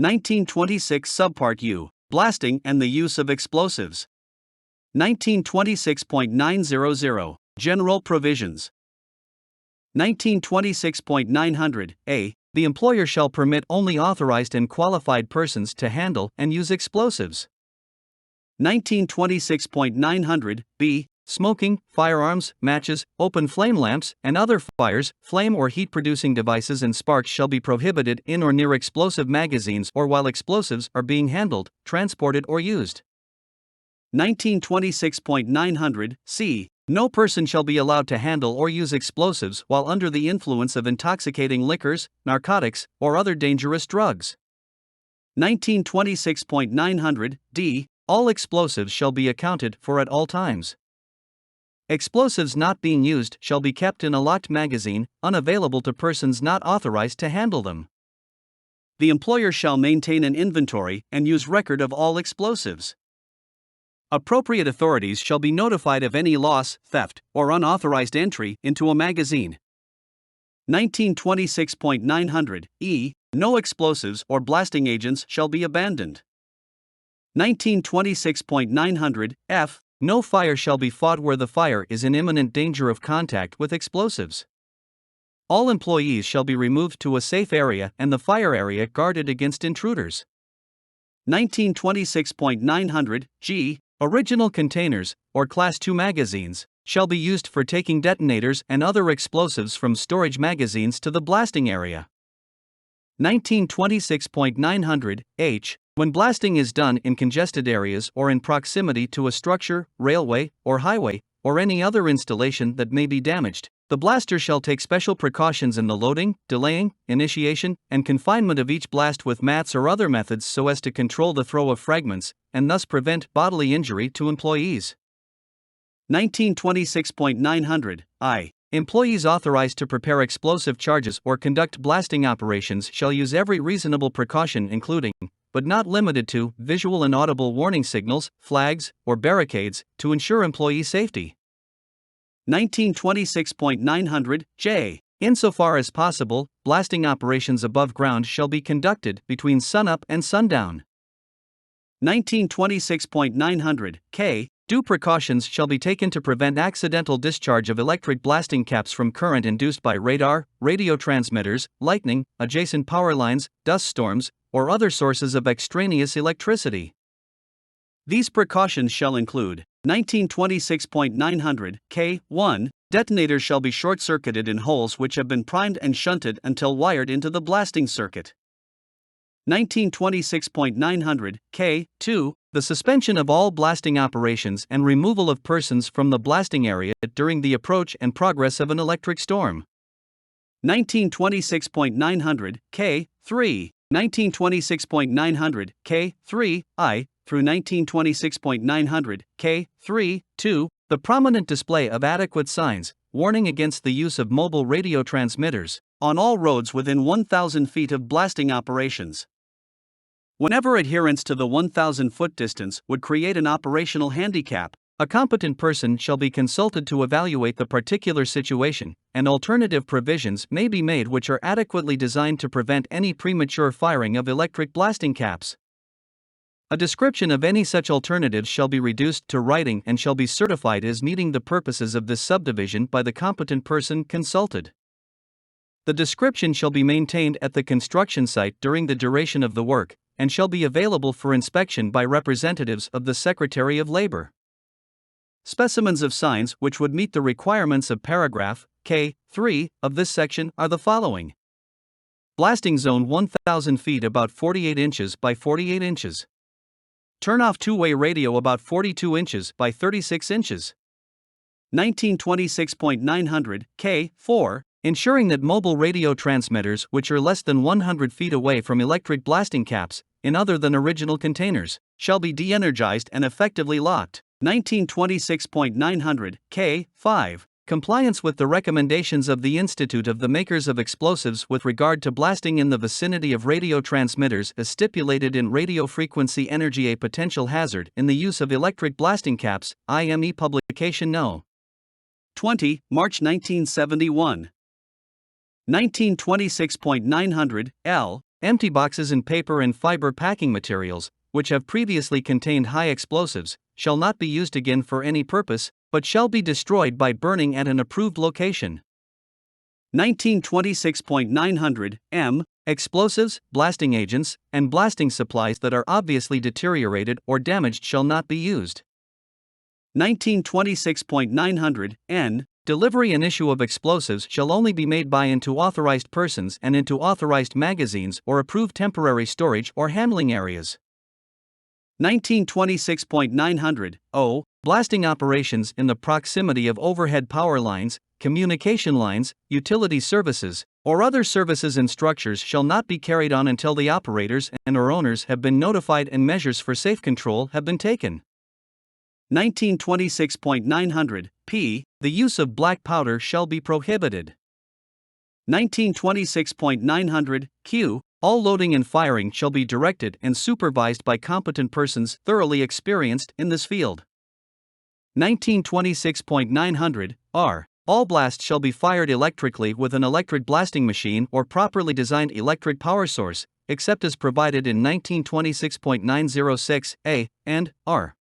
1926 Subpart U, Blasting and the Use of Explosives. 1926.900, General Provisions. 1926.900, A. The employer shall permit only authorized and qualified persons to handle and use explosives. 1926.900, B. Smoking, firearms, matches, open flame lamps, and other fires, flame or heat-producing devices and sparks shall be prohibited in or near explosive magazines or while explosives are being handled, transported or used. 1926.900, C. No person shall be allowed to handle or use explosives while under the influence of intoxicating liquors, narcotics, or other dangerous drugs. 1926.900, D. All explosives shall be accounted for at all times. Explosives not being used shall be kept in a locked magazine, unavailable to persons not authorized to handle them. The employer shall maintain an inventory and use record of all explosives. Appropriate authorities shall be notified of any loss, theft, or unauthorized entry into a magazine. 1926.900, E. No explosives or blasting agents shall be abandoned. 1926.900, F. No fire shall be fought where the fire is in imminent danger of contact with explosives. All employees shall be removed to a safe area and the fire area guarded against intruders. 1926.900, G. Original containers, or Class II magazines, shall be used for taking detonators and other explosives from storage magazines to the blasting area. 1926.900, H. When blasting is done in congested areas or in proximity to a structure, railway, or highway, or any other installation that may be damaged, the blaster shall take special precautions in the loading, delaying, initiation, and confinement of each blast with mats or other methods so as to control the throw of fragments, and thus prevent bodily injury to employees. 1926.900, I. Employees authorized to prepare explosive charges or conduct blasting operations shall use every reasonable precaution including, but not limited to, visual and audible warning signals, flags, or barricades, to ensure employee safety. 1926.900, J. Insofar as possible, blasting operations above ground shall be conducted between sunup and sundown. 1926.900, K. Due precautions shall be taken to prevent accidental discharge of electric blasting caps from current induced by radar, radio transmitters, lightning, adjacent power lines, dust storms, or other sources of extraneous electricity. These precautions shall include 1926.900, K. 1. Detonators shall be short-circuited in holes which have been primed and shunted until wired into the blasting circuit. 1926.900, K. 2. The suspension of all blasting operations and removal of persons from the blasting area during the approach and progress of an electric storm. 1926.900, K. 3. 1926.900, K. 3, I, through 1926.900, K. 3, 2, the prominent display of adequate signs, warning against the use of mobile radio transmitters, on all roads within 1,000 feet of blasting operations. Whenever adherence to the 1,000-foot distance would create an operational handicap, a competent person shall be consulted to evaluate the particular situation, and alternative provisions may be made which are adequately designed to prevent any premature firing of electric blasting caps. A description of any such alternatives shall be reduced to writing and shall be certified as meeting the purposes of this subdivision by the competent person consulted. The description shall be maintained at the construction site during the duration of the work, and shall be available for inspection by representatives of the Secretary of Labor. Specimens of signs which would meet the requirements of paragraph K. 3 of this section are the following. Blasting zone 1,000 feet about 48 inches by 48 inches. Turn off two-way radio about 42 inches by 36 inches. 1926.900, K. 4. Ensuring that mobile radio transmitters which are less than 100 feet away from electric blasting caps, in other than original containers, shall be de-energized and effectively locked. 1926.900, K. 5. Compliance with the recommendations of the Institute of the Makers of Explosives with regard to blasting in the vicinity of radio transmitters as stipulated in Radio Frequency Energy a potential hazard in the use of electric blasting caps, IME Publication No. 20, March 1971. 1926.900, L. Empty boxes in paper and fiber packing materials, which have previously contained high explosives, shall not be used again for any purpose, but shall be destroyed by burning at an approved location. 1926.900 M. Explosives, blasting agents, and blasting supplies that are obviously deteriorated or damaged shall not be used. 1926.900 N. Delivery and issue of explosives shall only be made by and to authorized persons and into authorized magazines or approved temporary storage or handling areas. 1926.900 O. Blasting operations in the proximity of overhead power lines, communication lines, utility services, or other services and structures shall not be carried on until the operators and/or owners have been notified and measures for safe control have been taken. 1926.900 P. The use of black powder shall be prohibited. 1926.900 Q. All loading and firing shall be directed and supervised by competent persons thoroughly experienced in this field. 1926.900 R. All blasts shall be fired electrically with an electric blasting machine or properly designed electric power source, except as provided in 1926.906 A and R.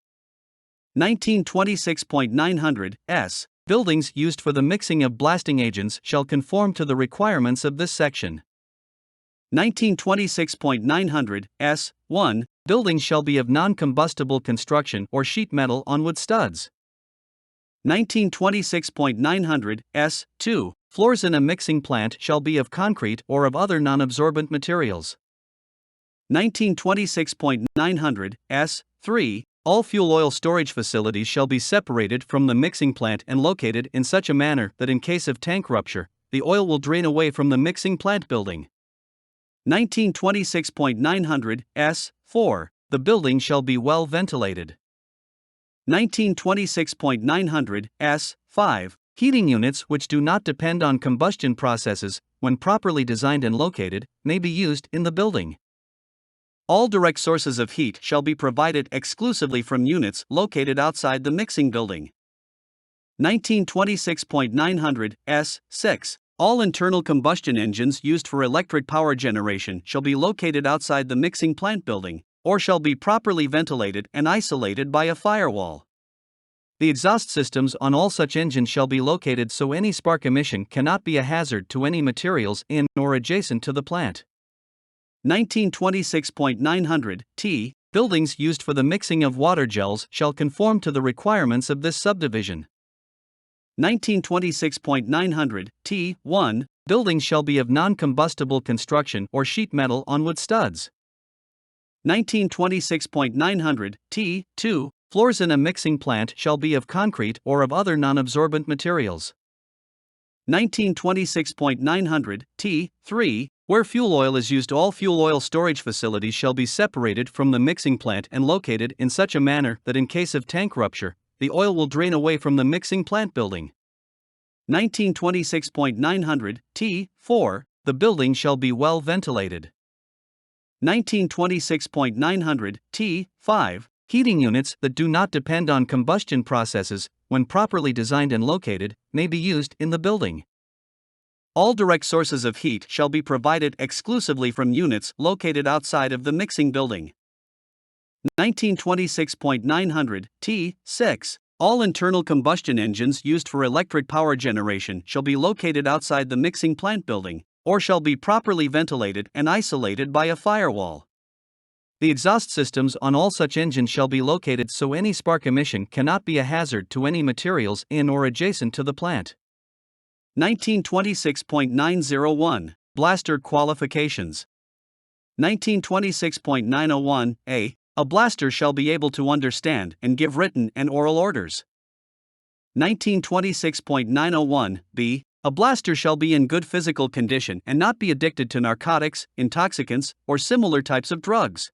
1926.900 S. Buildings used for the mixing of blasting agents shall conform to the requirements of this section. 1926.900 S. 1. Buildings shall be of non-combustible construction or sheet metal on wood studs. 1926.900 S. 2. Floors in a mixing plant shall be of concrete or of other non-absorbent materials. 1926.900 S. 3. All fuel oil storage facilities shall be separated from the mixing plant and located in such a manner that in case of tank rupture, the oil will drain away from the mixing plant building. 1926.900 S. 4. The building shall be well ventilated. 1926.900 S. 5. Heating units which do not depend on combustion processes, when properly designed and located, may be used in the building. All direct sources of heat shall be provided exclusively from units located outside the mixing building. 1926.900 S. 6. All internal combustion engines used for electric power generation shall be located outside the mixing plant building, or shall be properly ventilated and isolated by a firewall. The exhaust systems on all such engines shall be located so any spark emission cannot be a hazard to any materials in or adjacent to the plant. 1926.900 T. Buildings used for the mixing of water gels shall conform to the requirements of this subdivision. 1926.900 T. 1. Buildings shall be of non-combustible construction or sheet metal on wood studs. 1926.900 T. 2. Floors in a mixing plant shall be of concrete or of other non-absorbent materials. 1926.900 T. 3. Where fuel oil is used, all fuel oil storage facilities shall be separated from the mixing plant and located in such a manner that in case of tank rupture, the oil will drain away from the mixing plant building. 1926.900 T. 4. The building shall be well ventilated. 1926.900 T. 5. Heating units that do not depend on combustion processes, when properly designed and located, may be used in the building. All direct sources of heat shall be provided exclusively from units located outside of the mixing building. 1926.900 T. 6. All internal combustion engines used for electric power generation shall be located outside the mixing plant building, or shall be properly ventilated and isolated by a firewall. The exhaust systems on all such engines shall be located so any spark emission cannot be a hazard to any materials in or adjacent to the plant. 1926.901 Blaster Qualifications. 1926.901 A. A blaster shall be able to understand and give written and oral orders. 1926.901 B. A blaster shall be in good physical condition and not be addicted to narcotics, intoxicants, or similar types of drugs.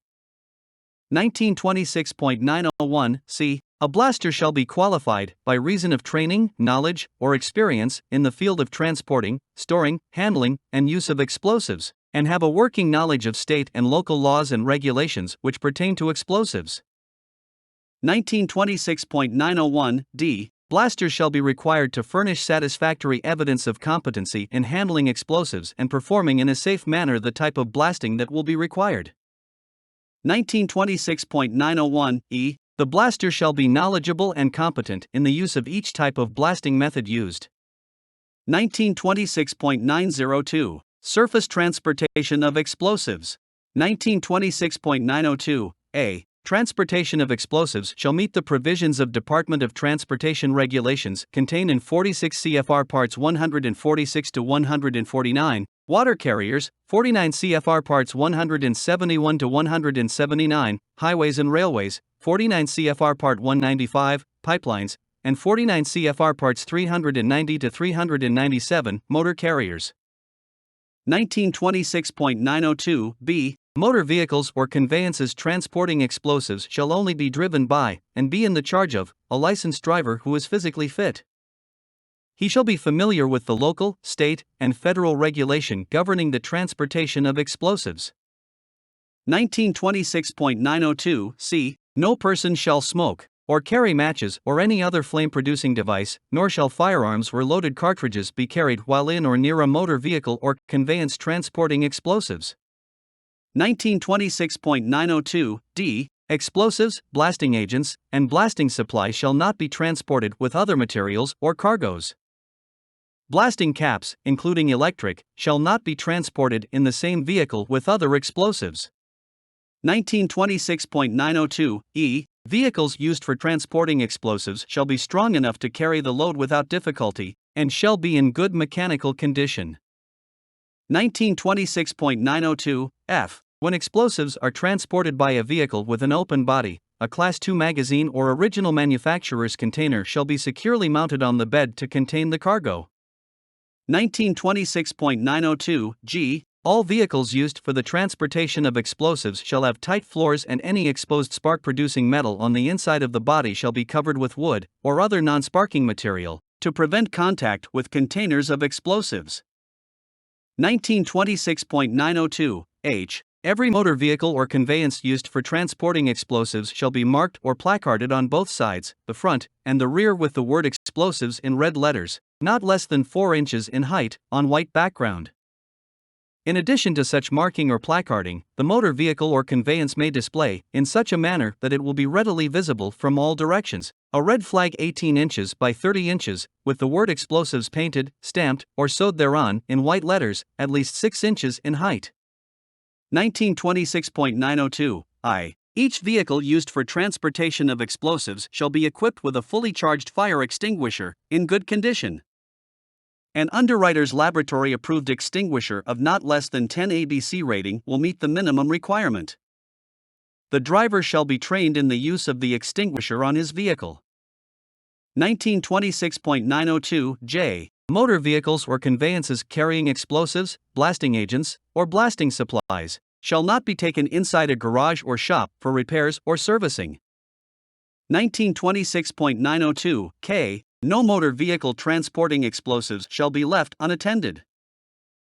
1926.901 C. A blaster shall be qualified by reason of training, knowledge, or experience in the field of transporting, storing, handling, and use of explosives, and have a working knowledge of state and local laws and regulations which pertain to explosives. 1926.901 D. blasters shall be required to furnish satisfactory evidence of competency in handling explosives and performing in a safe manner the type of blasting that will be required. 1926.901(e) The blaster shall be knowledgeable and competent in the use of each type of blasting method used. 1926.902 Surface transportation of explosives. 1926.902(a) Transportation of explosives shall meet the provisions of Department of Transportation regulations contained in 46 CFR Parts 146 to 149, water carriers, 49 CFR Parts 171 to 179, highways and railways, 49 CFR Part 195, pipelines, and 49 CFR Parts 390 to 397, motor carriers. 1926.902(b) Motor vehicles or conveyances transporting explosives shall only be driven by, and be in the charge of, a licensed driver who is physically fit. He shall be familiar with the local, state, and federal regulation governing the transportation of explosives. 1926.902(c) No person shall smoke, or carry matches or any other flame-producing device, nor shall firearms or loaded cartridges be carried while in or near a motor vehicle or conveyance transporting explosives. 1926.902(d) Explosives, blasting agents, and blasting supply shall not be transported with other materials or cargoes. Blasting caps, including electric, shall not be transported in the same vehicle with other explosives. 1926.902(e) Vehicles used for transporting explosives shall be strong enough to carry the load without difficulty, and shall be in good mechanical condition. 1926.902(f) When explosives are transported by a vehicle with an open body, a Class II magazine or original manufacturer's container shall be securely mounted on the bed to contain the cargo. 1926.902(g) All vehicles used for the transportation of explosives shall have tight floors, and any exposed spark-producing metal on the inside of the body shall be covered with wood or other non-sparking material to prevent contact with containers of explosives. 1926.902(h) Every motor vehicle or conveyance used for transporting explosives shall be marked or placarded on both sides, the front, and the rear with the word explosives in red letters, not less than 4 inches in height, on white background. In addition to such marking or placarding, the motor vehicle or conveyance may display, in such a manner that it will be readily visible from all directions, a red flag 18 inches by 30 inches, with the word explosives painted, stamped, or sewed thereon, in white letters, at least 6 inches in height. 1926.902(i) Each vehicle used for transportation of explosives shall be equipped with a fully charged fire extinguisher, in good condition. An underwriter's laboratory-approved extinguisher of not less than 10 ABC rating will meet the minimum requirement. The driver shall be trained in the use of the extinguisher on his vehicle. 1926.902(j) Motor vehicles or conveyances carrying explosives, blasting agents, or blasting supplies shall not be taken inside a garage or shop for repairs or servicing. 1926.902(k) No motor vehicle transporting explosives shall be left unattended.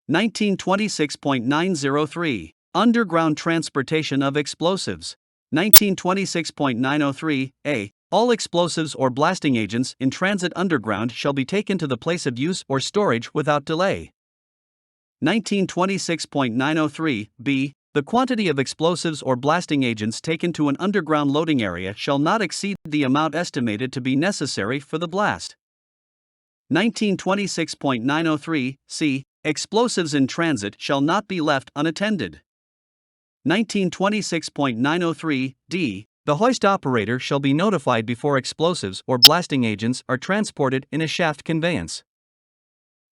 1926.903 Underground transportation of explosives. 1926.903(a) All explosives or blasting agents in transit underground shall be taken to the place of use or storage without delay. 1926.903(b) The quantity of explosives or blasting agents taken to an underground loading area shall not exceed the amount estimated to be necessary for the blast. 1926.903(c) Explosives in transit shall not be left unattended. 1926.903(d) The hoist operator shall be notified before explosives or blasting agents are transported in a shaft conveyance.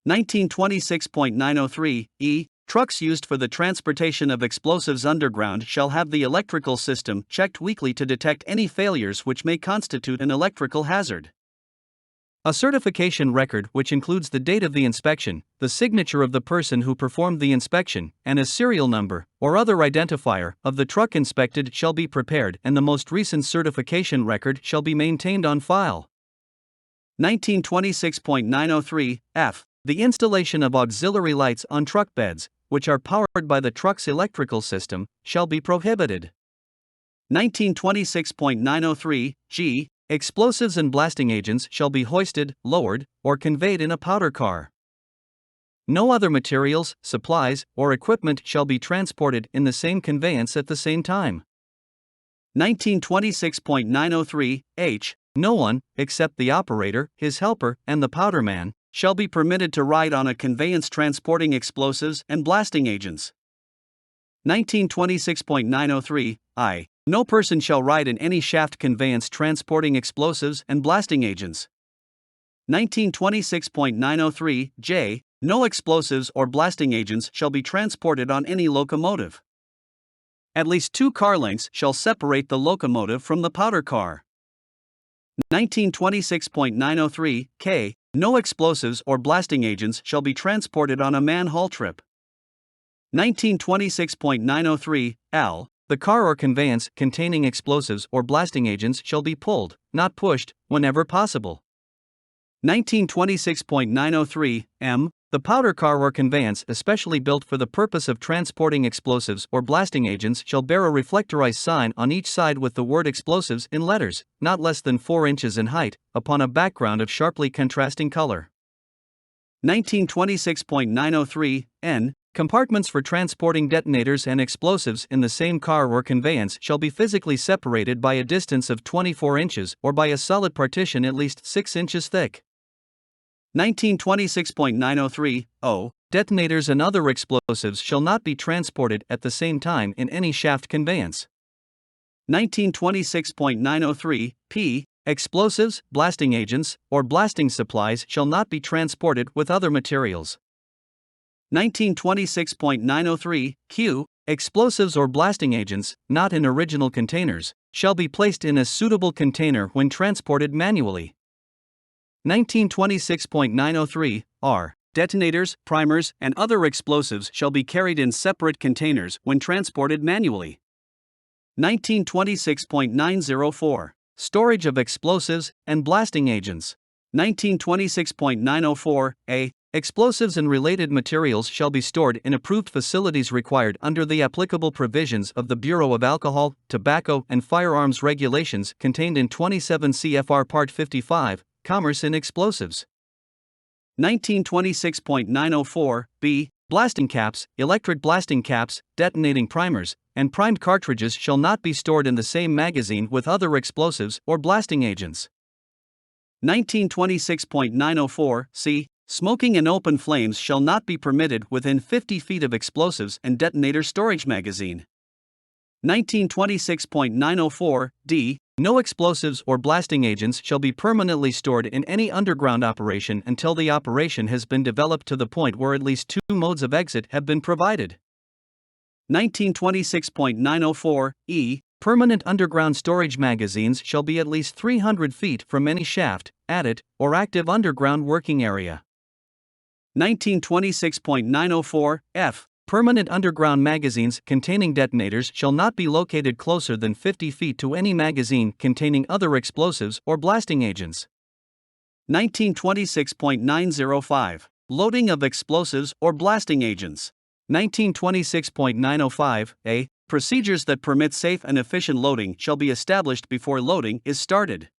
1926.903(e) Trucks used for the transportation of explosives underground shall have the electrical system checked weekly to detect any failures which may constitute an electrical hazard. A certification record which includes the date of the inspection, the signature of the person who performed the inspection, and a serial number, or other identifier, of the truck inspected shall be prepared, and the most recent certification record shall be maintained on file. 1926.903(f) The installation of auxiliary lights on truck beds, which are powered by the truck's electrical system, shall be prohibited. 1926.903(g) Explosives and blasting agents shall be hoisted, lowered, or conveyed in a powder car. No other materials, supplies, or equipment shall be transported in the same conveyance at the same time. 1926.903 H. No one, except the operator, his helper, and the powderman, shall be permitted to ride on a conveyance transporting explosives and blasting agents. 1926.903 I. No person shall ride in any shaft conveyance transporting explosives and blasting agents. 1926.903 J. No explosives or blasting agents shall be transported on any locomotive. At least 2 car lengths shall separate the locomotive from the powder car. 1926.903 K. No explosives or blasting agents shall be transported on a man-haul trip. 1926.903 L. The car or conveyance containing explosives or blasting agents shall be pulled, not pushed, whenever possible. 1926.903 M. The powder car or conveyance especially built for the purpose of transporting explosives or blasting agents shall bear a reflectorized sign on each side with the word explosives in letters, not less than 4 inches in height, upon a background of sharply contrasting color. 1926.903 N. Compartments for transporting detonators and explosives in the same car or conveyance shall be physically separated by a distance of 24 inches or by a solid partition at least 6 inches thick. 1926.903 O. Detonators and other explosives shall not be transported at the same time in any shaft conveyance. 1926.903 P. Explosives, blasting agents, or blasting supplies shall not be transported with other materials. 1926.903 Q. Explosives or blasting agents, not in original containers, shall be placed in a suitable container when transported manually. 1926.903 R. Detonators, primers, and other explosives shall be carried in separate containers when transported manually. 1926.904 Storage of explosives and blasting agents. 1926.904 A. Explosives and related materials shall be stored in approved facilities required under the applicable provisions of the Bureau of Alcohol, Tobacco, and Firearms Regulations contained in 27 CFR Part 55, Commerce in Explosives. 1926.904 B. Blasting caps, electric blasting caps, detonating primers, and primed cartridges shall not be stored in the same magazine with other explosives or blasting agents. 1926.904 C. Smoking and open flames shall not be permitted within 50 feet of explosives and detonator storage magazine. 1926.904 D. No explosives or blasting agents shall be permanently stored in any underground operation until the operation has been developed to the point where at least 2 modes of exit have been provided. 1926.904 E. Permanent underground storage magazines shall be at least 300 feet from any shaft, adit, or active underground working area. 1926.904 F. Permanent underground magazines containing detonators shall not be located closer than 50 feet to any magazine containing other explosives or blasting agents. 1926.905 Loading of explosives or blasting agents. 1926.905 A. Procedures that permit safe and efficient loading shall be established before loading is started.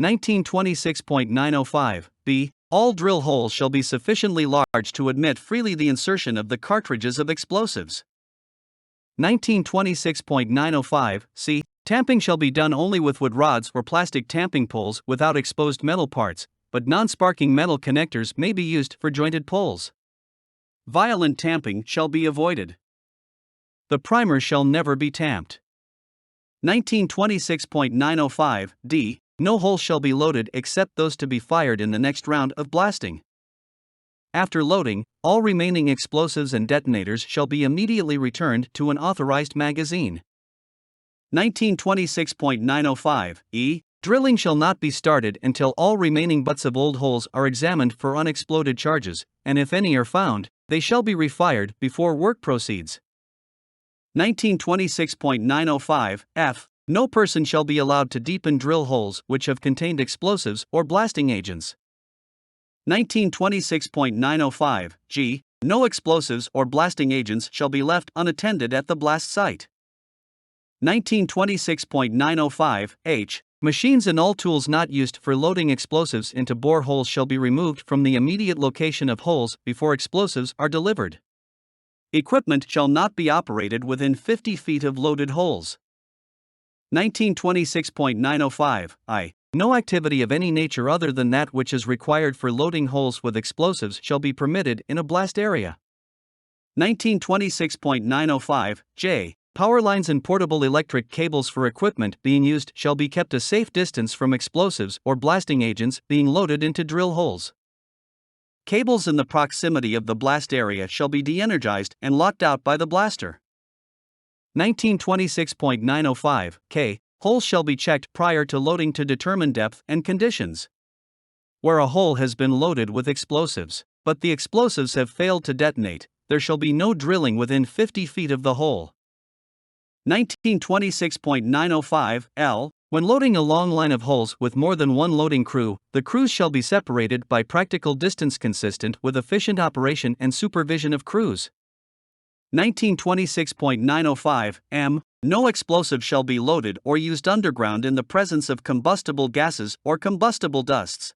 1926.905 B. All drill holes shall be sufficiently large to admit freely the insertion of the cartridges of explosives. 1926.905 C. Tamping shall be done only with wood rods or plastic tamping poles without exposed metal parts, but non-sparking metal connectors may be used for jointed poles. Violent tamping shall be avoided. The primer shall never be tamped. 1926.905 D. No holes shall be loaded except those to be fired in the next round of blasting. After loading, all remaining explosives and detonators shall be immediately returned to an authorized magazine. 1926.905 E. Drilling shall not be started until all remaining butts of old holes are examined for unexploded charges, and if any are found, they shall be refired before work proceeds. 1926.905 F. No person shall be allowed to deepen drill holes which have contained explosives or blasting agents. 1926.905 G. No explosives or blasting agents shall be left unattended at the blast site. 1926.905 H. Machines and all tools not used for loading explosives into bore holes shall be removed from the immediate location of holes before explosives are delivered. Equipment shall not be operated within 50 feet of loaded holes. 1926.905 I. No activity of any nature other than that which is required for loading holes with explosives shall be permitted in a blast area. 1926.905 J. Power lines and portable electric cables for equipment being used shall be kept a safe distance from explosives or blasting agents being loaded into drill holes. Cables in the proximity of the blast area shall be de-energized and locked out by the blaster. 1926.905 K. Holes shall be checked prior to loading to determine depth and conditions. Where a hole has been loaded with explosives, but the explosives have failed to detonate, there shall be no drilling within 50 feet of the hole. 1926.905 L. When loading a long line of holes with more than one loading crew, the crews shall be separated by practical distance consistent with efficient operation and supervision of crews. 1926.905 M. No explosive shall be loaded or used underground in the presence of combustible gases or combustible dusts.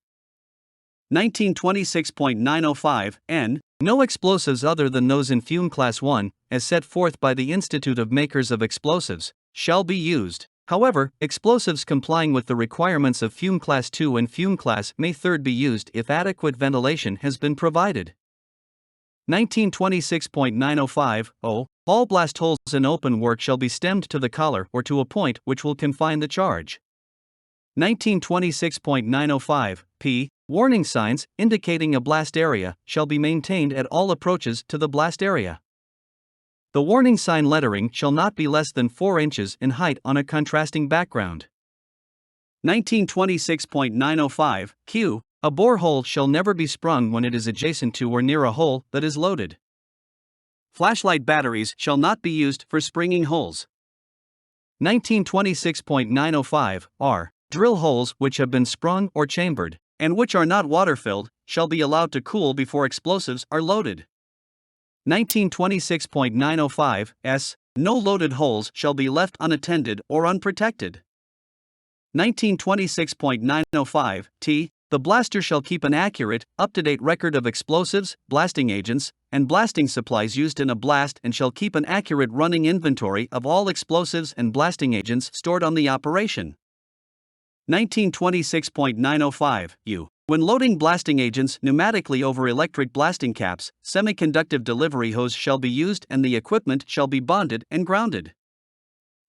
1926.905 N. No explosives other than those in Fume Class 1, as set forth by the Institute of Makers of Explosives, shall be used. However, explosives complying with the requirements of Fume Class 2 and Fume Class May 3 be used if adequate ventilation has been provided. 1926.905 O. All blast holes in open work shall be stemmed to the collar or to a point which will confine the charge. 1926.905 P. Warning signs indicating a blast area shall be maintained at all approaches to the blast area. The warning sign lettering shall not be less than 4 inches in height on a contrasting background. 1926.905 Q. A bore hole shall never be sprung when it is adjacent to or near a hole that is loaded. Flashlight batteries shall not be used for springing holes. 1926.905 R. Drill holes which have been sprung or chambered, and which are not water-filled, shall be allowed to cool before explosives are loaded. 1926.905 S. No loaded holes shall be left unattended or unprotected. 1926.905 T. The blaster shall keep an accurate, up-to-date record of explosives, blasting agents, and blasting supplies used in a blast and shall keep an accurate running inventory of all explosives and blasting agents stored on the operation. 1926.905 U. When loading blasting agents pneumatically over electric blasting caps, semiconductive delivery hose shall be used and the equipment shall be bonded and grounded.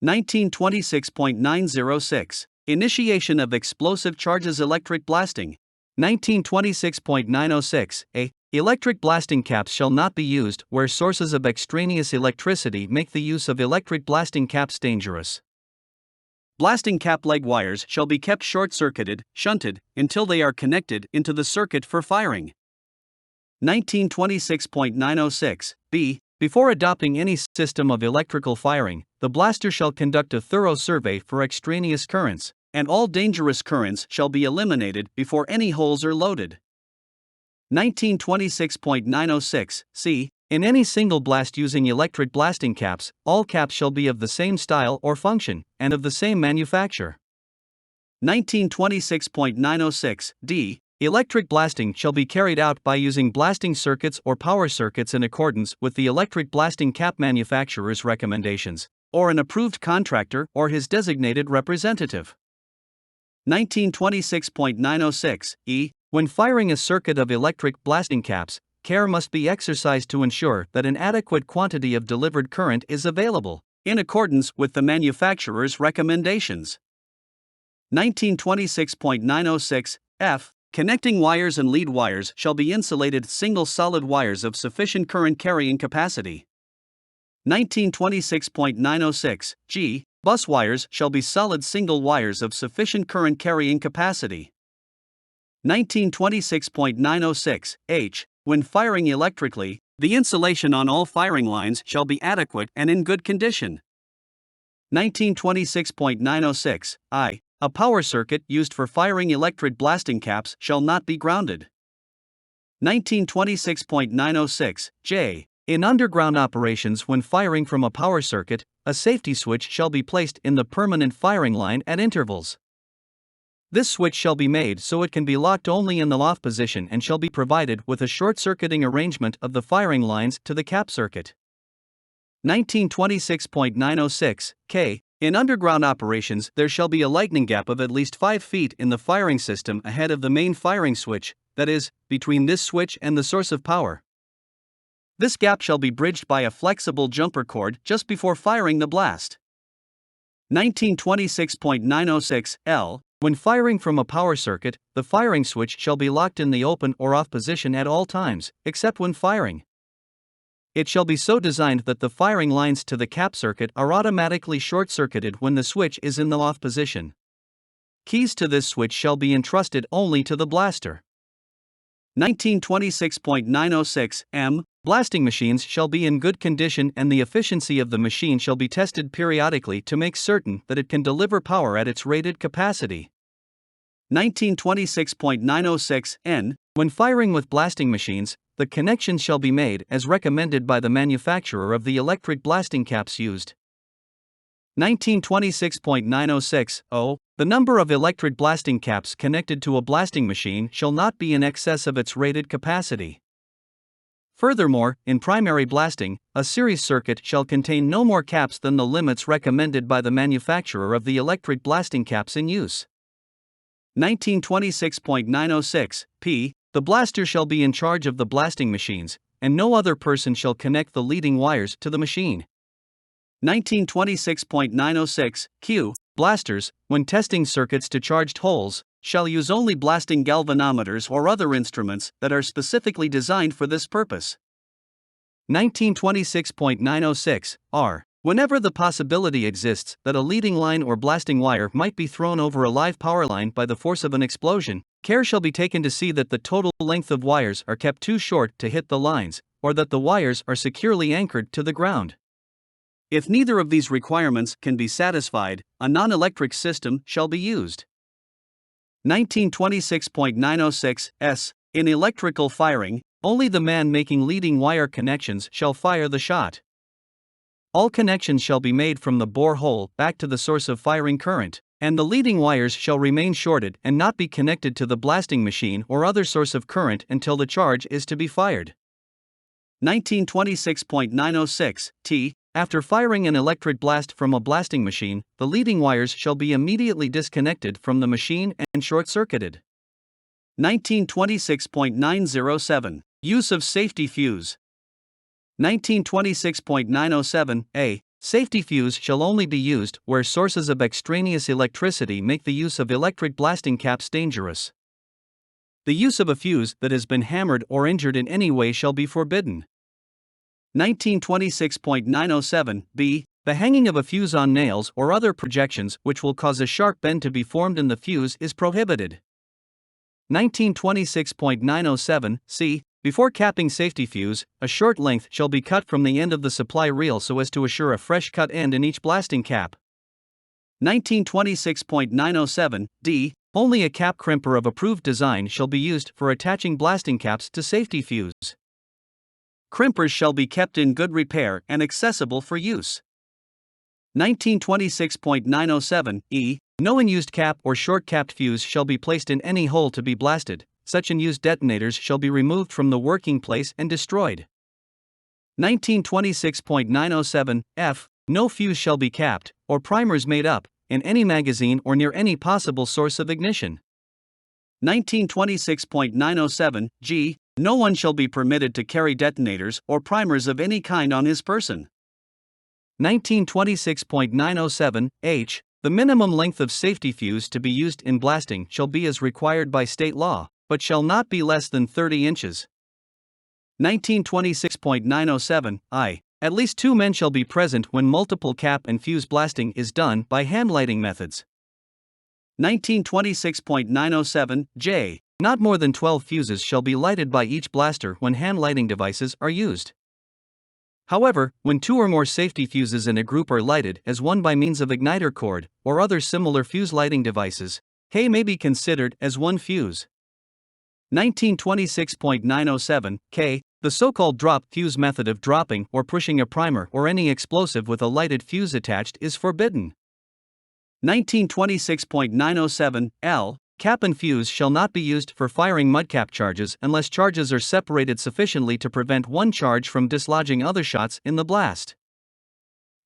1926.906 Initiation of explosive charges electric blasting. 1926.906 A. Electric blasting caps shall not be used where sources of extraneous electricity make the use of electric blasting caps dangerous. Blasting cap leg wires shall be kept short-circuited, shunted, until they are connected into the circuit for firing. 1926.906 B. Before adopting any system of electrical firing, the blaster shall conduct a thorough survey for extraneous currents, and all dangerous currents shall be eliminated before any holes are loaded. 1926.906 C. In any single blast using electric blasting caps, all caps shall be of the same style or function, and of the same manufacture. 1926.906 D. Electric blasting shall be carried out by using blasting circuits or power circuits in accordance with the electric blasting cap manufacturer's recommendations, or an approved contractor or his designated representative. 1926.906 E. When firing a circuit of electric blasting caps, care must be exercised to ensure that an adequate quantity of delivered current is available, in accordance with the manufacturer's recommendations. 1926.906 F. Connecting wires and lead wires shall be insulated single solid wires of sufficient current carrying capacity. 1926.906 G. Bus wires shall be solid single wires of sufficient current carrying capacity. 1926.906 H. When firing electrically, the insulation on all firing lines shall be adequate and in good condition. 1926.906 I. A power circuit used for firing electric blasting caps shall not be grounded. 1926.906 J. In underground operations, when firing from a power circuit, a safety switch shall be placed in the permanent firing line at intervals. This switch shall be made so it can be locked only in the off position and shall be provided with a short-circuiting arrangement of the firing lines to the cap circuit. 1926.906 K. In underground operations, there shall be a lightning gap of at least 5 feet in the firing system ahead of the main firing switch, that is, between this switch and the source of power. This gap shall be bridged by a flexible jumper cord just before firing the blast. 1926.906 L. When firing from a power circuit, the firing switch shall be locked in the open or off position at all times, except when firing. It shall be so designed that the firing lines to the cap circuit are automatically short-circuited when the switch is in the off position. Keys to this switch shall be entrusted only to the blaster. 1926.906 M. Blasting machines shall be in good condition and the efficiency of the machine shall be tested periodically to make certain that it can deliver power at its rated capacity. 1926.906 N. When firing with blasting machines, the connections shall be made as recommended by the manufacturer of the electric blasting caps used. 1926.906 O. The number of electric blasting caps connected to a blasting machine shall not be in excess of its rated capacity. Furthermore, in primary blasting, a series circuit shall contain no more caps than the limits recommended by the manufacturer of the electric blasting caps in use. 1926.906 P. The blaster shall be in charge of the blasting machines, and no other person shall connect the leading wires to the machine. 1926.906 Q. Blasters, when testing circuits to charged holes, shall use only blasting galvanometers or other instruments that are specifically designed for this purpose. 1926.906 R. Whenever the possibility exists that a leading line or blasting wire might be thrown over a live power line by the force of an explosion, care shall be taken to see that the total length of wires are kept too short to hit the lines, or that the wires are securely anchored to the ground. If neither of these requirements can be satisfied, a non-electric system shall be used. 1926.906 S. In electrical firing, only the man making leading wire connections shall fire the shot. All connections shall be made from the bore hole back to the source of firing current, and the leading wires shall remain shorted and not be connected to the blasting machine or other source of current until the charge is to be fired. 1926.906 T. After firing an electric blast from a blasting machine, the leading wires shall be immediately disconnected from the machine and short-circuited. 1926.907 Use of safety fuse. 1926.907 A. Safety fuse shall only be used where sources of extraneous electricity make the use of electric blasting caps dangerous. The use of a fuse that has been hammered or injured in any way shall be forbidden. 1926.907 B. The hanging of a fuse on nails or other projections which will cause a sharp bend to be formed in the fuse is prohibited. 1926.907 C. Before capping safety fuse, a short length shall be cut from the end of the supply reel so as to assure a fresh cut end in each blasting cap. 1926.907 D. Only a cap crimper of approved design shall be used for attaching blasting caps to safety fuse. Crimpers shall be kept in good repair and accessible for use. 1926.907 E. No unused cap or short-capped fuse shall be placed in any hole to be blasted. Such unused detonators shall be removed from the working place and destroyed. 1926.907 F. No fuse shall be capped, or primers made up, in any magazine or near any possible source of ignition. 1926.907 G. No one shall be permitted to carry detonators or primers of any kind on his person. 1926.907 H. The minimum length of safety fuse to be used in blasting shall be as required by state law, but shall not be less than 30 inches. 1926.907 I. At least 2 men shall be present when multiple cap and fuse blasting is done by hand lighting methods. 1926.907 J. Not more than 12 fuses shall be lighted by each blaster when hand lighting devices are used. However, when 2 or more safety fuses in a group are lighted as one by means of igniter cord or other similar fuse lighting devices, K may be considered as one fuse. 1926.907 K. The so-called drop fuse method of dropping or pushing a primer or any explosive with a lighted fuse attached is forbidden. 1926.907 L. Cap and fuse shall not be used for firing mudcap charges unless charges are separated sufficiently to prevent one charge from dislodging other shots in the blast.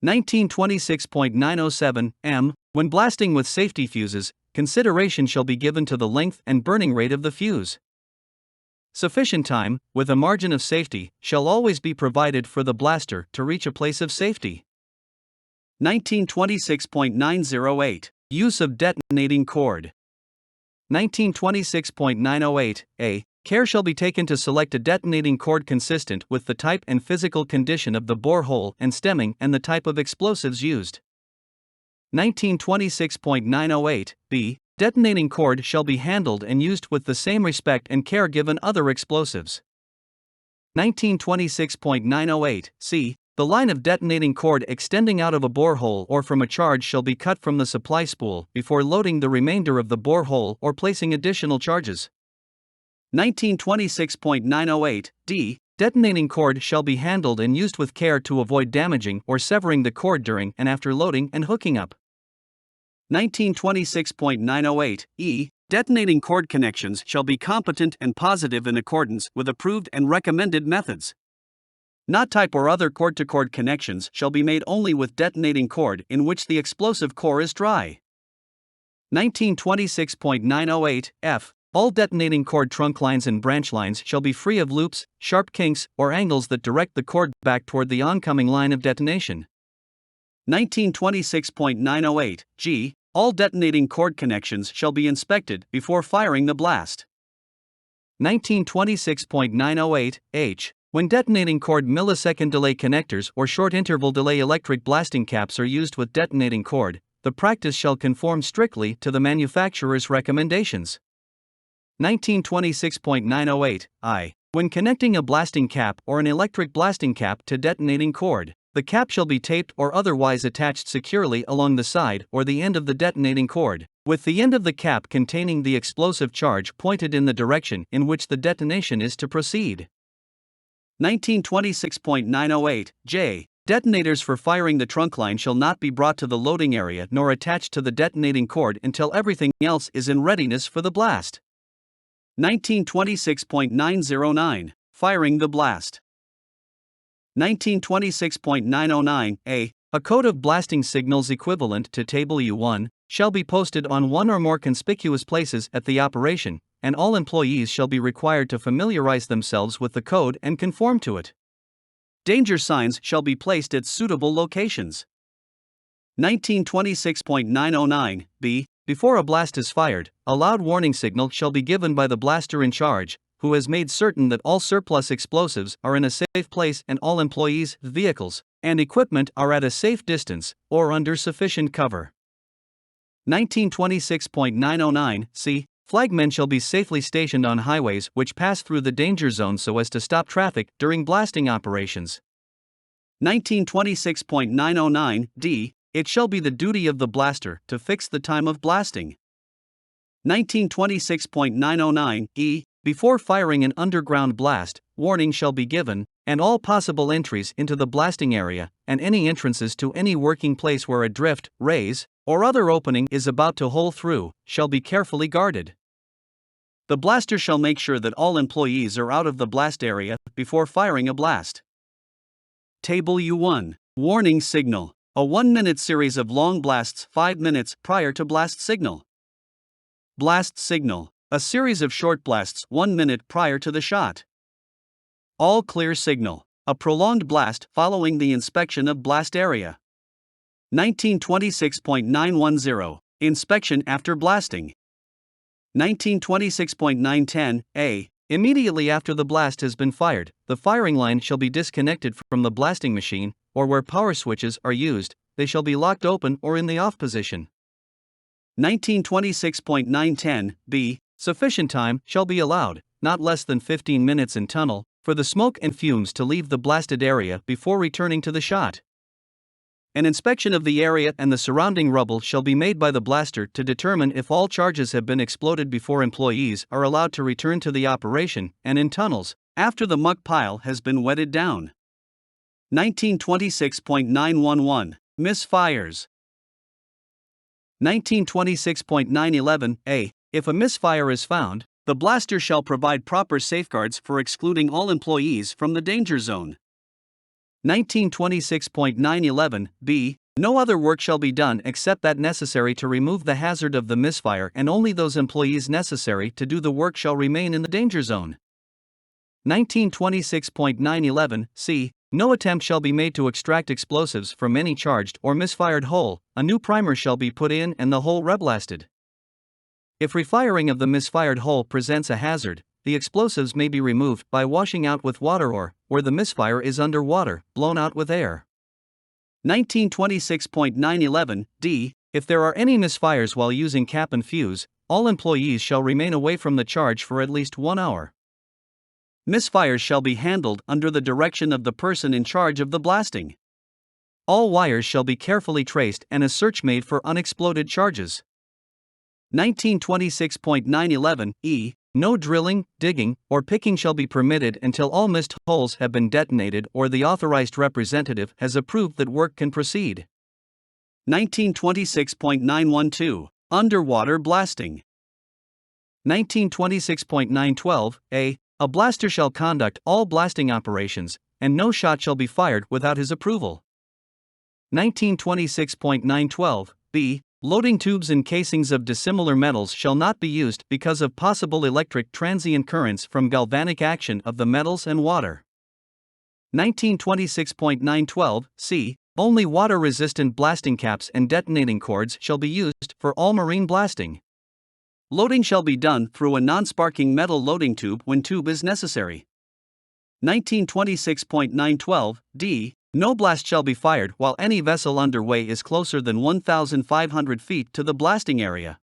1926.907 M. When blasting with safety fuses, consideration shall be given to the length and burning rate of the fuse. Sufficient time, with a margin of safety, shall always be provided for the blaster to reach a place of safety. 1926.908 Use of detonating cord. 1926.908 A. Care shall be taken to select a detonating cord consistent with the type and physical condition of the bore hole and stemming and the type of explosives used. 1926.908 B. Detonating cord shall be handled and used with the same respect and care given other explosives. 1926.908 C. The line of detonating cord extending out of a borehole or from a charge shall be cut from the supply spool before loading the remainder of the borehole or placing additional charges. 1926.908 D. Detonating cord shall be handled and used with care to avoid damaging or severing the cord during and after loading and hooking up. 1926.908 E. Detonating cord connections shall be competent and positive in accordance with approved and recommended methods. Knot type or other cord-to-cord connections shall be made only with detonating cord in which the explosive core is dry. 1926.908 F. All detonating cord trunk lines and branch lines shall be free of loops, sharp kinks, or angles that direct the cord back toward the oncoming line of detonation. 1926.908 G. All detonating cord connections shall be inspected before firing the blast. 1926.908 H. When detonating cord millisecond delay connectors or short interval delay electric blasting caps are used with detonating cord, the practice shall conform strictly to the manufacturer's recommendations. 1926.908 I. When connecting a blasting cap or an electric blasting cap to detonating cord, the cap shall be taped or otherwise attached securely along the side or the end of the detonating cord, with the end of the cap containing the explosive charge pointed in the direction in which the detonation is to proceed. 1926.908 J. Detonators for firing the trunk line shall not be brought to the loading area nor attached to the detonating cord until everything else is in readiness for the blast. 1926.909 Firing the blast. 1926.909 A. A code of blasting signals equivalent to Table U1 shall be posted on one or more conspicuous places at the operation, and all employees shall be required to familiarize themselves with the code and conform to it. Danger signs shall be placed at suitable locations. 1926.909 B. Before a blast is fired, a loud warning signal shall be given by the blaster in charge, who has made certain that all surplus explosives are in a safe place and all employees, vehicles, and equipment are at a safe distance, or under sufficient cover. 1926.909 C. Flagmen shall be safely stationed on highways which pass through the danger zone so as to stop traffic during blasting operations. 1926.909 D. It shall be the duty of the blaster to fix the time of blasting. 1926.909 E. Before firing an underground blast, warning shall be given, and all possible entries into the blasting area, and any entrances to any working place where a drift, raise, or other opening is about to hole through, shall be carefully guarded. The blaster shall make sure that all employees are out of the blast area before firing a blast. Table U1 Warning signal. A 1-minute series of long blasts 5 minutes prior to blast signal. Blast signal. A series of short blasts 1 minute prior to the shot. All clear signal. A prolonged blast following the inspection of blast area. 1926.910 Inspection after blasting. 1926.910 A. Immediately after the blast has been fired, the firing line shall be disconnected from the blasting machine, or where power switches are used, they shall be locked open or in the off position. 1926.910 B. Sufficient time shall be allowed, not less than 15 minutes in tunnel, for the smoke and fumes to leave the blasted area before returning to the shot. An inspection of the area and the surrounding rubble shall be made by the blaster to determine if all charges have been exploded before employees are allowed to return to the operation, and in tunnels, after the muck pile has been wetted down. 1926.911 Misfires. 1926.911 A. If a misfire is found, the blaster shall provide proper safeguards for excluding all employees from the danger zone. 1926.911(b). No other work shall be done except that necessary to remove the hazard of the misfire, and only those employees necessary to do the work shall remain in the danger zone. 1926.911(c). No attempt shall be made to extract explosives from any charged or misfired hole. A new primer shall be put in and the hole reblasted. If refiring of the misfired hole presents a hazard, the explosives may be removed by washing out with water or, where the misfire is under water, blown out with air. 1926.911(d). If there are any misfires while using cap and fuse, all employees shall remain away from the charge for at least 1 hour. Misfires shall be handled under the direction of the person in charge of the blasting. All wires shall be carefully traced and a search made for unexploded charges. 1926.911(e). No drilling, digging, or picking shall be permitted until all missed holes have been detonated or the authorized representative has approved that work can proceed. 1926.912. Underwater blasting. 1926.912(a). A blaster shall conduct all blasting operations, and no shot shall be fired without his approval. 1926.912(b). Loading tubes and casings of dissimilar metals shall not be used because of possible electric transient currents from galvanic action of the metals and water. 1926.912(c). Only water-resistant blasting caps and detonating cords shall be used for all marine blasting. Loading shall be done through a non-sparking metal loading tube when tube is necessary. 1926.912(d). No blast shall be fired while any vessel underway is closer than 1,500 feet to the blasting area.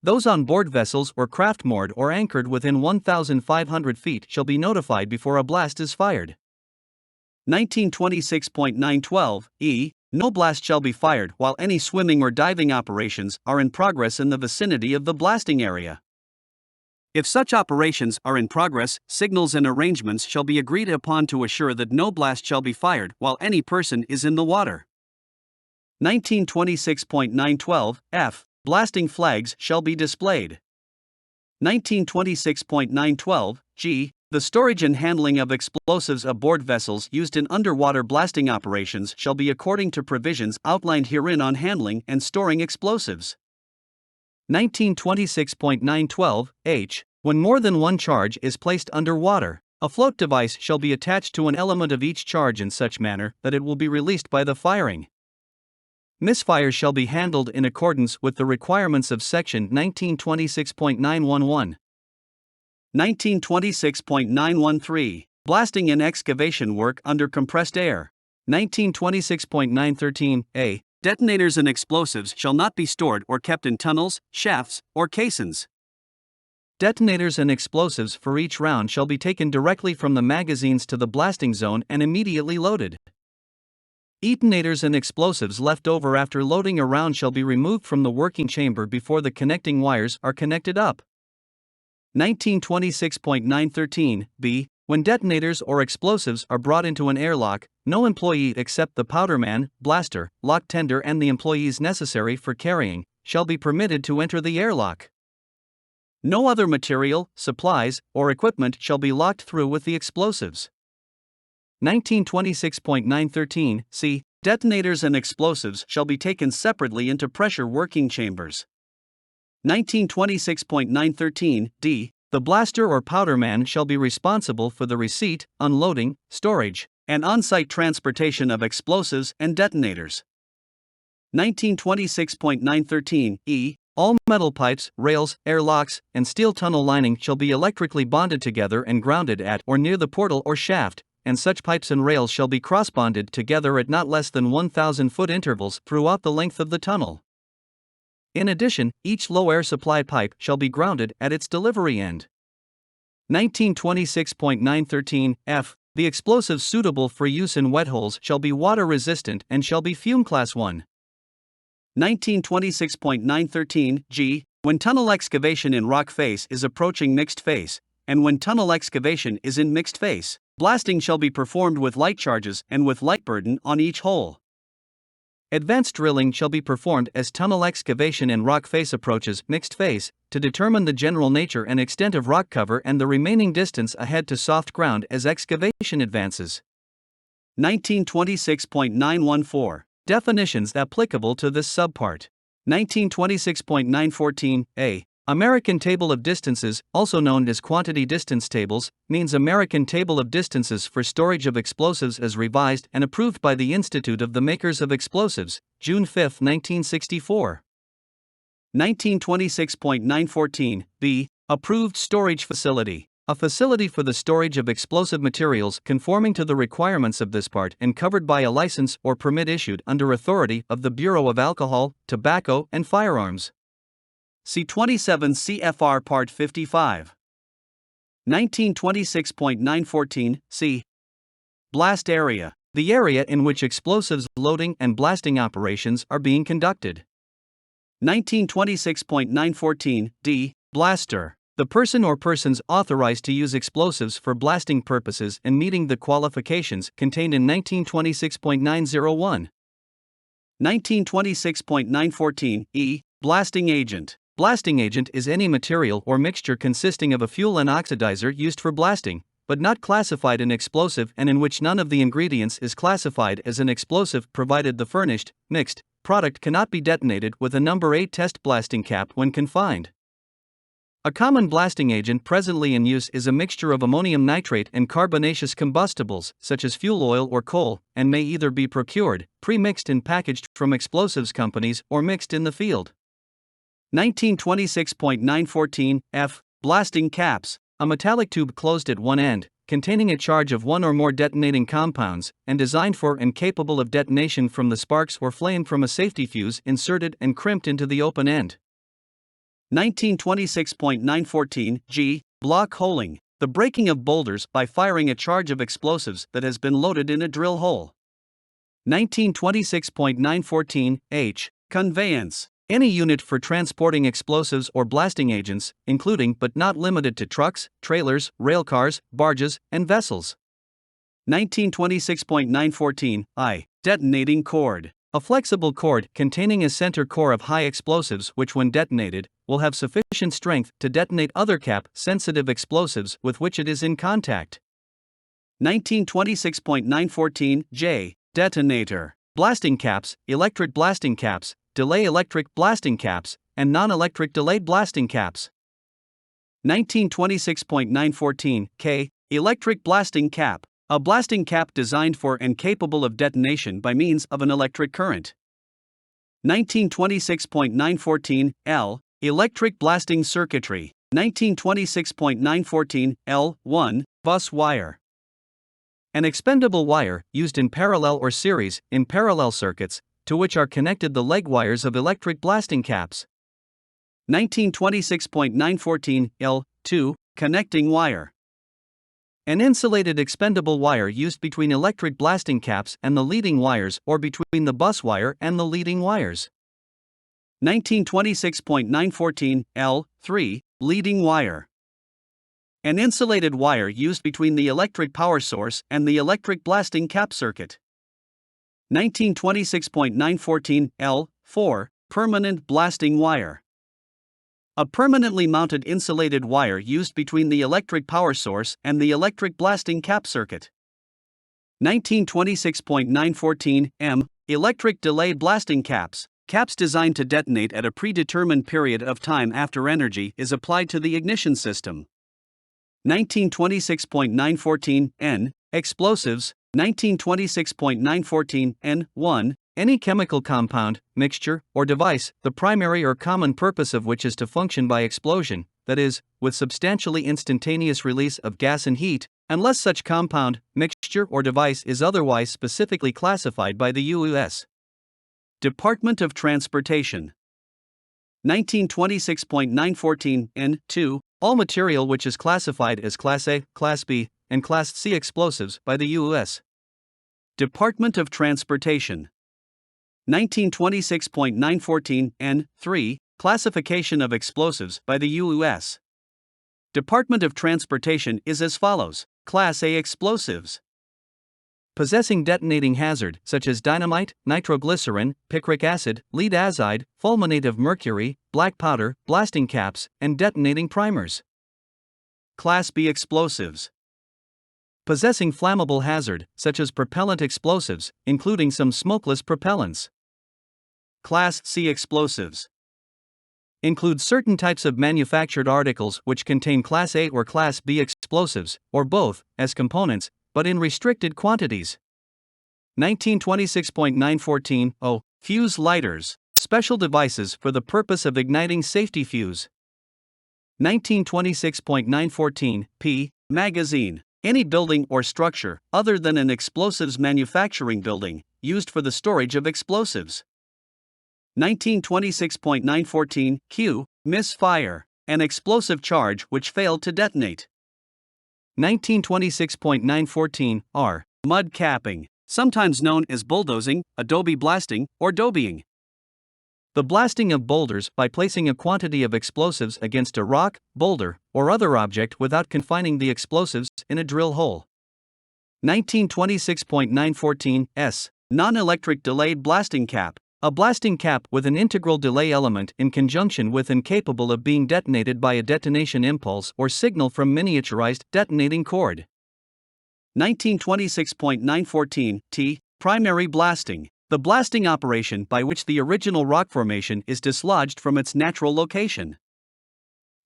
Those on board vessels or craft moored or anchored within 1,500 feet shall be notified before a blast is fired. 1926.912(e). No blast shall be fired while any swimming or diving operations are in progress in the vicinity of the blasting area. If such operations are in progress, signals and arrangements shall be agreed upon to assure that no blast shall be fired while any person is in the water. 1926.912(f). Blasting flags shall be displayed. 1926.912(g). The storage and handling of explosives aboard vessels used in underwater blasting operations shall be according to provisions outlined herein on handling and storing explosives. 1926.912(h). When more than one charge is placed underwater, a float device shall be attached to an element of each charge in such manner that it will be released by the firing. Misfires shall be handled in accordance with the requirements of Section 1926.911. 1926.913. Blasting and excavation work under compressed air. 1926.913(a). Detonators and explosives shall not be stored or kept in tunnels, shafts, or caissons. Detonators and explosives for each round shall be taken directly from the magazines to the blasting zone and immediately loaded. Detonators and explosives left over after loading a round shall be removed from the working chamber before the connecting wires are connected up. 1926.913(b). When detonators or explosives are brought into an airlock, no employee except the powderman, blaster, lock tender, and the employees necessary for carrying shall be permitted to enter the airlock. No other material, supplies, or equipment shall be locked through with the explosives. 1926.913(c). Detonators and explosives shall be taken separately into pressure working chambers. 1926.913(d). The blaster or powderman shall be responsible for the receipt, unloading, storage, and on-site transportation of explosives and detonators. 1926.913(e). All metal pipes, rails, airlocks, and steel tunnel lining shall be electrically bonded together and grounded at or near the portal or shaft, and such pipes and rails shall be cross-bonded together at not less than 1,000-foot intervals throughout the length of the tunnel. In addition, each low air supply pipe shall be grounded at its delivery end. 1926.913(f). The explosives suitable for use in wet holes shall be water resistant and shall be fume class 1. 1926.913(g). When tunnel excavation in rock face is approaching mixed face, and when tunnel excavation is in mixed face, blasting shall be performed with light charges and with light burden on each hole. Advanced drilling shall be performed as tunnel excavation and rock face approaches mixed face to determine the general nature and extent of rock cover and the remaining distance ahead to soft ground as excavation advances. 1926.914 Definitions applicable to this subpart. 1926.914 A. American Table of Distances, also known as Quantity Distance Tables, means American Table of Distances for Storage of Explosives as revised and approved by the Institute of the Makers of Explosives, June 5, 1964. 1926.914 B. Approved Storage Facility. A facility for the storage of explosive materials conforming to the requirements of this part and covered by a license or permit issued under authority of the Bureau of Alcohol, Tobacco, and Firearms. See 27 CFR Part 55. 1926.914 C. Blast Area. The area in which explosives loading and blasting operations are being conducted. 1926.914 D. Blaster. The person or persons authorized to use explosives for blasting purposes and meeting the qualifications contained in 1926.901. 1926.914 E. Blasting Agent. Blasting agent is any material or mixture consisting of a fuel and oxidizer used for blasting, but not classified an explosive and in which none of the ingredients is classified as an explosive provided the furnished, mixed, product cannot be detonated with a number 8 test blasting cap when confined. A common blasting agent presently in use is a mixture of ammonium nitrate and carbonaceous combustibles, such as fuel oil or coal, and may either be procured, pre-mixed and packaged from explosives companies or mixed in the field. 1926.914 F. Blasting caps. A metallic tube closed at one end, containing a charge of one or more detonating compounds, and designed for and capable of detonation from the sparks or flame from a safety fuse inserted and crimped into the open end. 1926.914 G. Block holing. The breaking of boulders by firing a charge of explosives that has been loaded in a drill hole. 1926.914 H. Conveyance. Any unit for transporting explosives or blasting agents, including but not limited to trucks, trailers, railcars, barges, and vessels. 1926.914 I. Detonating cord. A flexible cord containing a center core of high explosives which when detonated, will have sufficient strength to detonate other cap-sensitive explosives with which it is in contact. 1926.914 J. Detonator. Blasting caps, electric blasting caps, delay electric blasting caps, and non-electric delayed blasting caps. 1926.914 K. Electric blasting cap. A blasting cap designed for and capable of detonation by means of an electric current. 1926.914 L. Electric blasting circuitry. 1926.914 L1. Bus wire. An expendable wire, used in parallel or series, in parallel circuits, to which are connected the leg wires of electric blasting caps. 1926.914 L2. Connecting wire. An insulated expendable wire used between electric blasting caps and the leading wires or between the bus wire and the leading wires. 1926.914 L3. Leading wire. An insulated wire used between the electric power source and the electric blasting cap circuit. 1926.914 L4. Permanent blasting wire. A permanently mounted insulated wire used between the electric power source and the electric blasting cap circuit. 1926.914 M. Electric delayed blasting caps. Caps designed to detonate at a predetermined period of time after energy is applied to the ignition system. 1926.914 N. Explosives. 1926.914 N1. Any chemical compound, mixture, or device, the primary or common purpose of which is to function by explosion, that is, with substantially instantaneous release of gas and heat, unless such compound, mixture, or device is otherwise specifically classified by the U.S. Department of Transportation. 1926.914 N2. All material which is classified as Class A, Class B, and Class C explosives by the U.S. Department of Transportation. 1926.914 N3. Classification of explosives by the U.S. Department of Transportation is as follows. Class A explosives. possessing detonating hazard such as dynamite, nitroglycerin, picric acid, lead azide, fulminate of mercury, black powder, blasting caps, and detonating primers. Class B explosives. Possessing flammable hazard such as propellant explosives, including some smokeless propellants. Class C explosives include certain types of manufactured articles which contain Class A or Class B explosives, or both, as components, but in restricted quantities. 1926.914 Fuse lighters, special devices for the purpose of igniting safety fuse. 1926.914 P. Magazine, any building or structure, other than an explosives manufacturing building, used for the storage of explosives. 1926.914 Q. Misfire, an explosive charge which failed to detonate. 1926.914 R. Mud capping, sometimes known as bulldozing, adobe blasting, or dobying. The blasting of boulders by placing a quantity of explosives against a rock, boulder, or other object without confining the explosives in a drill hole. 1926.914 S. Non-electric delayed blasting cap, a blasting cap with an integral delay element in conjunction with and capable of being detonated by a detonation impulse or signal from miniaturized detonating cord. 1926.914 T. Primary blasting, the blasting operation by which the original rock formation is dislodged from its natural location.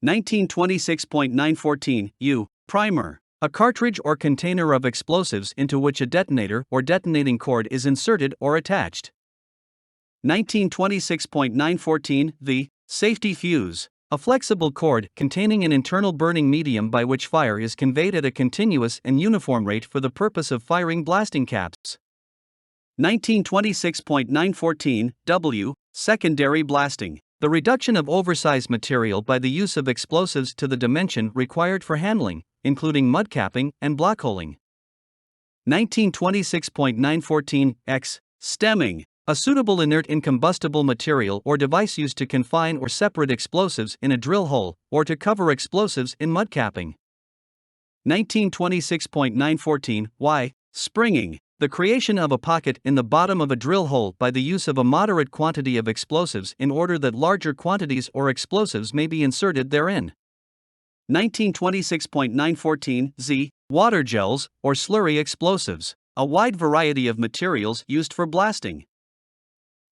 1926.914 U. Primer, a cartridge or container of explosives into which a detonator or detonating cord is inserted or attached. 1926.914 V. Safety fuse, a flexible cord containing an internal burning medium by which fire is conveyed at a continuous and uniform rate for the purpose of firing blasting caps. 1926.914 W. Secondary blasting, the reduction of oversized material by the use of explosives to the dimension required for handling, including mud capping and blockholing. 1926.914 X. Stemming, a suitable inert incombustible material or device used to confine or separate explosives in a drill hole, or to cover explosives in mud capping. 1926.914 Y. Springing, the creation of a pocket in the bottom of a drill hole by the use of a moderate quantity of explosives in order that larger quantities or explosives may be inserted therein. 1926.914 Z. Water gels, or slurry explosives, a wide variety of materials used for blasting.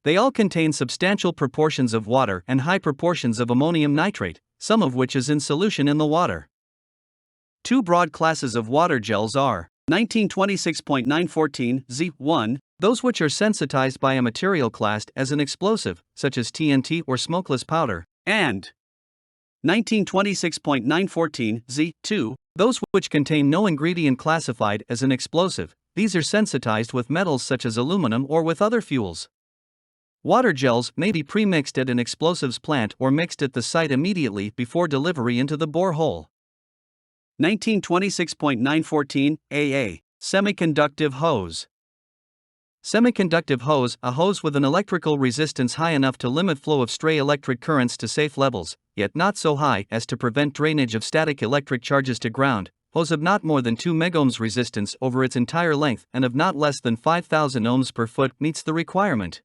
They all contain substantial proportions of water and high proportions of ammonium nitrate, some of which is in solution in the water. Two broad classes of water gels are 1926.914 Z1, those which are sensitized by a material classed as an explosive, such as TNT or smokeless powder, and 1926.914 Z2, those which contain no ingredient classified as an explosive. These are sensitized with metals such as aluminum or with other fuels. Water gels may be pre-mixed at an explosives plant or mixed at the site immediately before delivery into the borehole. 1926.914 AA. Semiconductive hose. Semiconductive hose, a hose with an electrical resistance high enough to limit flow of stray electric currents to safe levels, yet not so high as to prevent drainage of static electric charges to ground. Hose of not more than 2 megohms resistance over its entire length and of not less than 5,000 ohms per foot meets the requirement.